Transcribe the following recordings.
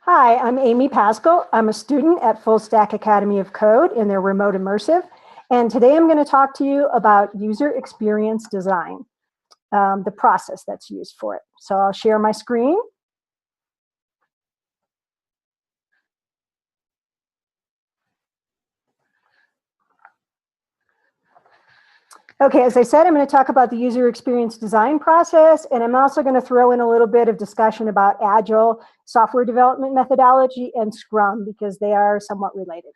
Hi, I'm Amy Pascal. I'm a student at Full Stack Academy of Code in their remote immersive. And today I'm going to talk to you about user experience design, the process that's used for it. So I'll share my screen. Okay, as I said, I'm going to talk about the user experience design process, and I'm also going to throw in a little bit of discussion about Agile software development methodology and Scrum because they are somewhat related.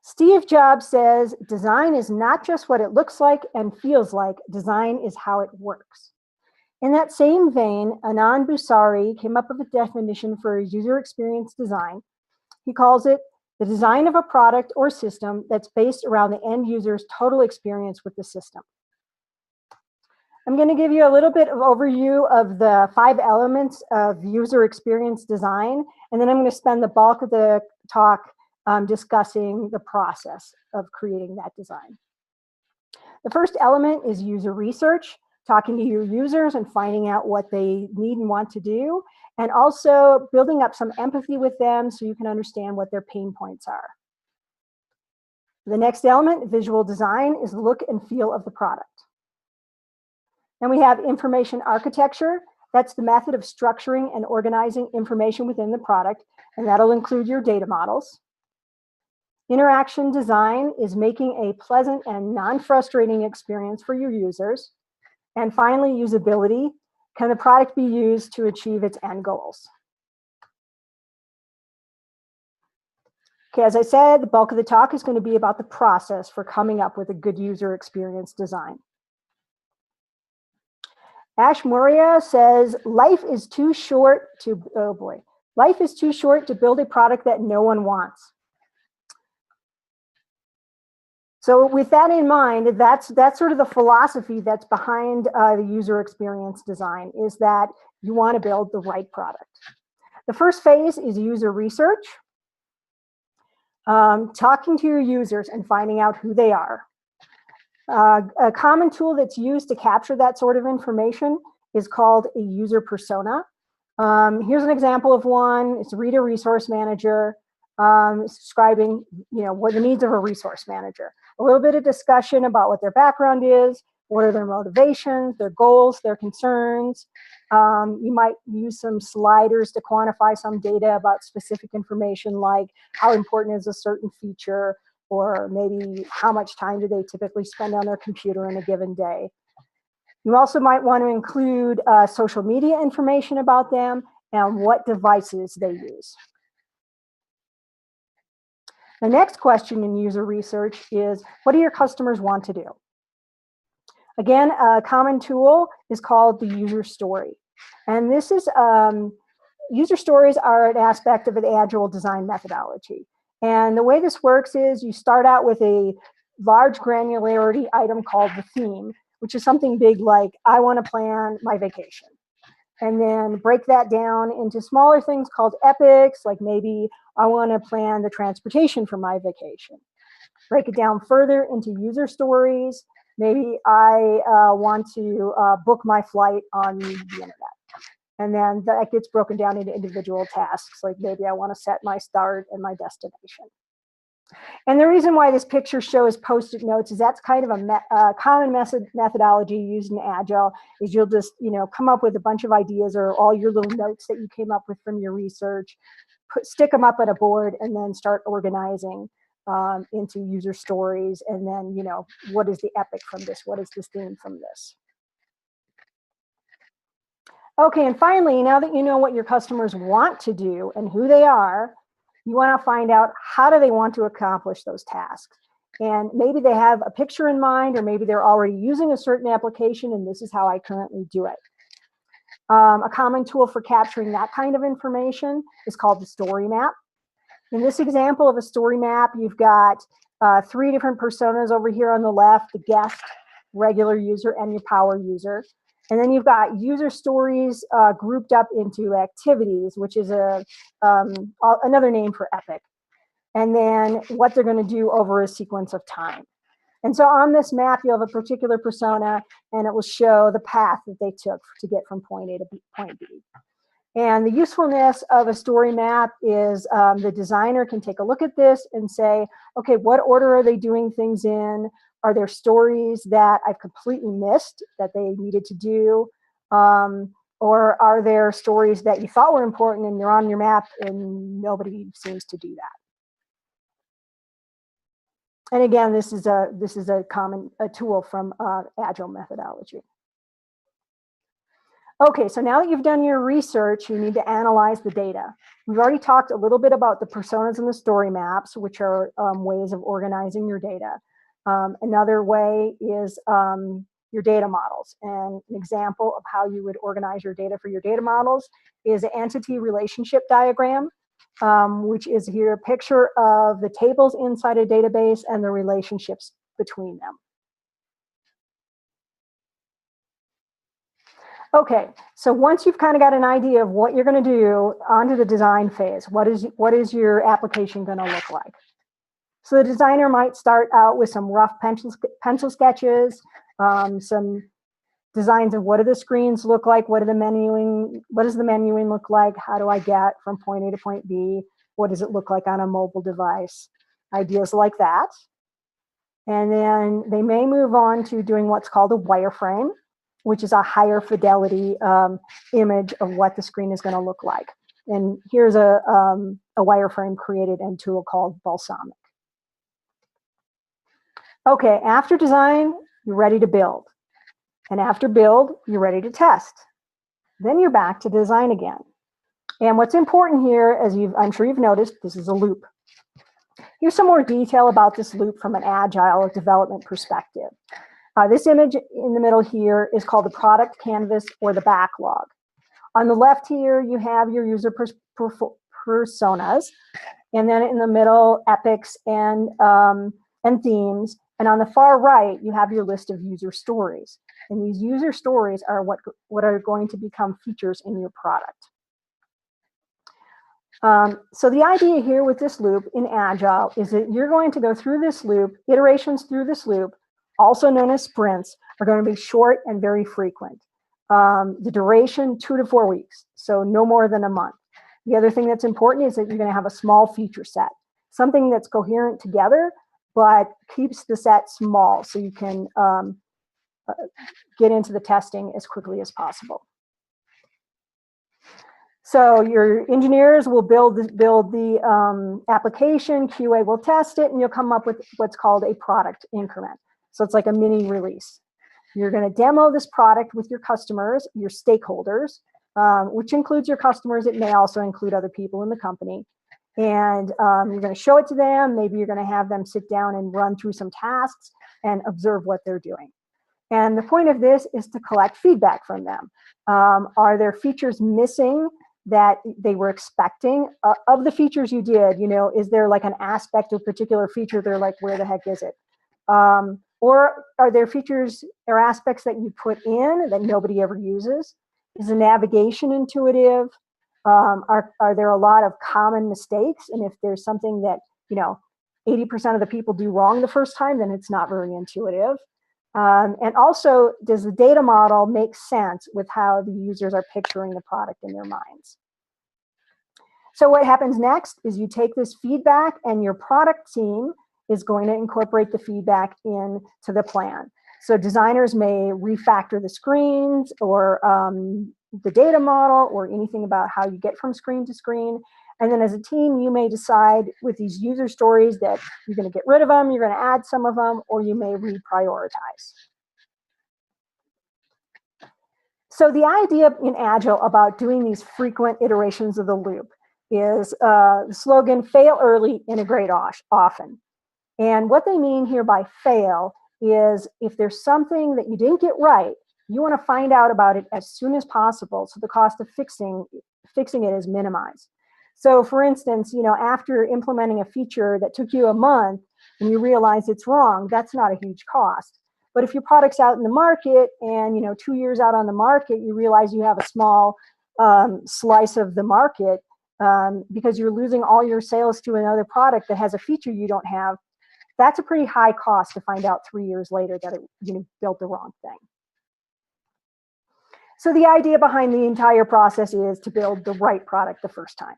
Steve Jobs says, design is not just what it looks like and feels like, design is how it works. In that same vein, Anand Busari came up with a definition for user experience design. He calls it the design of a product or system that's based around the end user's total experience with the system. I'm going to give you a little bit of overview of the 5 elements of user experience design, and then I'm going to spend the bulk of the talk discussing the process of creating that design. The first element is user research, talking to your users and finding out what they need and want to do, and also building up some empathy with them so you can understand what their pain points are. The next element, visual design, is the look and feel of the product. Then we have information architecture. That's the method of structuring and organizing information within the product, and that'll include your data models. Interaction design is making a pleasant and non-frustrating experience for your users. And finally, usability. Can the product be used to achieve its end goals? Okay, as I said, the bulk of the talk is going to be about the process for coming up with a good user experience design. Ash Moria says, life is too short to build a product that no one wants. So with that in mind, that's sort of the philosophy that's behind the user experience design, is that you want to build the right product. The first phase is user research, talking to your users and finding out who they are. A common tool that's used to capture that sort of information is called a user persona. Here's an example of one. It's Reader Resource Manager, describing what the needs of a resource manager. A little bit of discussion about what their background is, what are their motivations, their goals, their concerns. You might use some sliders to quantify some data about specific information, like how important is a certain feature, or maybe how much time do they typically spend on their computer in a given day. You also might want to include social media information about them and what devices they use. The next question in user research is, what do your customers want to do? Again, a common tool is called the user story. And this is, user stories are an aspect of an Agile design methodology. And the way this works is you start out with a large granularity item called the theme, which is something big like, I want to plan my vacation. And then break that down into smaller things called epics, like maybe I want to plan the transportation for my vacation. Break it down further into user stories. Maybe I want to book my flight on the internet. And then that gets broken down into individual tasks, like maybe I want to set my start and my destination. And the reason why this picture shows Post-it notes is that's kind of a common methodology used in Agile, is you'll just come up with a bunch of ideas or all your little notes that you came up with from your research, stick them up at a board, and then start organizing into user stories. And then, what is the epic from this? What is this theme from this? Okay, and finally, now that you know what your customers want to do and who they are, you want to find out how do they want to accomplish those tasks. And maybe they have a picture in mind, or maybe they're already using a certain application, and this is how I currently do it. A common tool for capturing that kind of information is called the story map. In this example of a story map, you've got 3 different personas over here on the left: the guest, regular user, and your power user. And then you've got user stories grouped up into activities, which is another name for epic. And then what they're going to do over a sequence of time. And so on this map, you'll have a particular persona, and it will show the path that they took to get from point A to point B. And the usefulness of a story map is the designer can take a look at this and say, okay, what order are they doing things in? Are there stories that I've completely missed that they needed to do? Or are there stories that you thought were important and you're on your map and nobody seems to do that? And again, this is a common tool from Agile methodology. Okay, so now that you've done your research, you need to analyze the data. We've already talked a little bit about the personas and the story maps, which are ways of organizing your data. Another way is your data models. And an example of how you would organize your data for your data models is an entity relationship diagram, which is here a picture of the tables inside a database and the relationships between them. Okay, so once you've kind of got an idea of what you're going to do, onto the design phase. What is your application going to look like? So the designer might start out with some rough pencil sketches, some designs of what do the screens look like, what does the menuing look like, how do I get from point A to point B, what does it look like on a mobile device, ideas like that. And then they may move on to doing what's called a wireframe, which is a higher fidelity image of what the screen is going to look like. And here's a wireframe created in a tool called Balsamiq. Okay, after design, you're ready to build. And after build, you're ready to test. Then you're back to design again. And what's important here, as I'm sure you've noticed, this is a loop. Here's some more detail about this loop from an agile development perspective. This image in the middle here is called the product canvas or the backlog. On the left here, you have your user personas, and then in the middle, epics and themes. And on the far right, you have your list of user stories. And these user stories are what are going to become features in your product. So the idea here with this loop in Agile is that you're going to go through this loop, iterations through this loop, also known as sprints, are going to be short and very frequent. The duration, 2 to 4 weeks, so no more than a month. The other thing that's important is that you're going to have a small feature set, something that's coherent together, but keeps the set small so you can get into the testing as quickly as possible. So your engineers will build the application, QA will test it, and you'll come up with what's called a product increment. So it's like a mini release. You're going to demo this product with your customers, your stakeholders, which includes your customers. It may also include other people in the company. And you're going to show it to them. Maybe you're going to have them sit down and run through some tasks and observe what they're doing. And the point of this is to collect feedback from them. Are there features missing that they were expecting? Of the features you did, is there like an aspect of a particular feature they're like, where the heck is it? Or are there features or aspects that you put in that nobody ever uses? Is the navigation intuitive? Are there a lot of common mistakes? And if there's something that 80% of the people do wrong the first time, then it's not very intuitive. And also, does the data model make sense with how the users are picturing the product in their minds? So what happens next is you take this feedback and your product team is going to incorporate the feedback into the plan. So designers may refactor the screens or the data model or anything about how you get from screen to screen. And then as a team, you may decide with these user stories that you're going to get rid of them, you're going to add some of them, or you may reprioritize. So the idea in Agile about doing these frequent iterations of the loop is the slogan, fail early, integrate often. And what they mean here by fail is if there's something that you didn't get right, you want to find out about it as soon as possible so the cost of fixing it is minimized. So for instance, after implementing a feature that took you a month and you realize it's wrong, that's not a huge cost. But if your product's out in the market and 2 years out on the market, you realize you have a small slice of the market because you're losing all your sales to another product that has a feature you don't have, That's a pretty high cost to find out 3 years later that it built the wrong thing. So the idea behind the entire process is to build the right product the first time.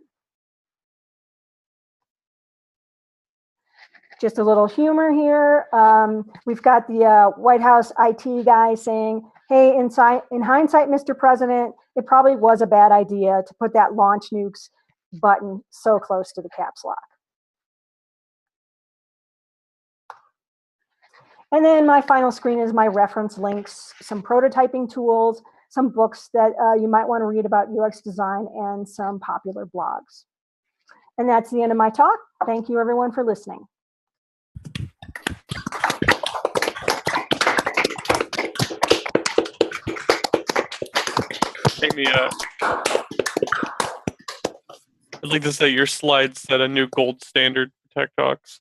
Just a little humor here. We've got the White House IT guy saying, hey, in hindsight, Mr. President, it probably was a bad idea to put that launch nukes button so close to the caps lock. And then my final screen is my reference links, some prototyping tools, some books that you might want to read about UX design, and some popular blogs. And that's the end of my talk. Thank you, everyone, for listening. Amy, I'd like to say your slides set a new gold standard for Tech Talks.